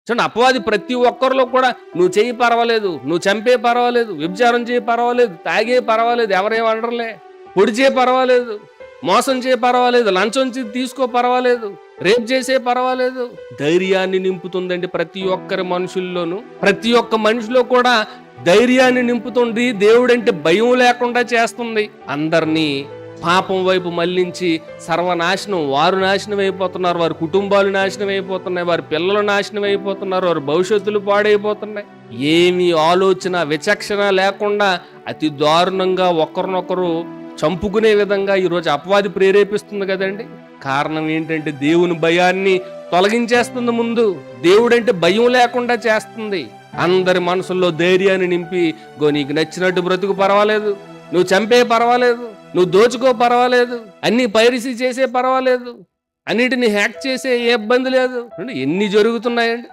చూడండి, అపవాది ప్రతి ఒక్కరిలో కూడా నువ్వు చెయ్యి పర్వాలేదు, నువ్వు చంపే పర్వాలేదు, వ్యభిచారం చేయి పర్వాలేదు, తాగే పర్వాలేదు, ఎవరేమనరులే, పొడి చేయ పర్వాలేదు, మోసం చేయ పర్వాలేదు, లంచం తీసుకో పర్వాలేదు, రేప్ చేసే పర్వాలేదు. ధైర్యాన్ని నింపుతుందండి ప్రతి ఒక్కరి మనుషుల్లోనూ. ప్రతి ఒక్క మనిషిలో కూడా ధైర్యాన్ని నింపుతుంది. దేవుడంటే భయం లేకుండా చేస్తుంది. అందరినీ పాపం వైపు మళ్లించి సర్వనాశనం, వారు నాశనం అయిపోతున్నారు, వారి కుటుంబాలు నాశనం అయిపోతున్నాయి, వారి పిల్లలు నాశనం అయిపోతున్నారు, వారి భవిష్యత్తులు పాడైపోతున్నాయి. ఏమీ ఆలోచన విచక్షణ లేకుండా అతి దారుణంగా ఒకరినొకరు చంపుకునే విధంగా ఈరోజు అపవాది ప్రేరేపిస్తుంది కదండి. కారణం ఏంటంటే దేవుని భయాన్ని తొలగించేస్తుంది. ముందు దేవుడంటే భయం లేకుండా చేస్తుంది. అందరి మనసుల్లో ధైర్యాన్ని నింపి, నీకు నచ్చినట్టు బ్రతుకు పర్వాలేదు, నువ్వు చంపే పర్వాలేదు, నువ్వు దోచుకో పర్వాలేదు, అన్ని పైరసీ చేసే పర్వాలేదు, అన్నిటిని హ్యాక్ చేసే ఏ ఇబ్బంది లేదు. ఎన్ని జరుగుతున్నాయండి.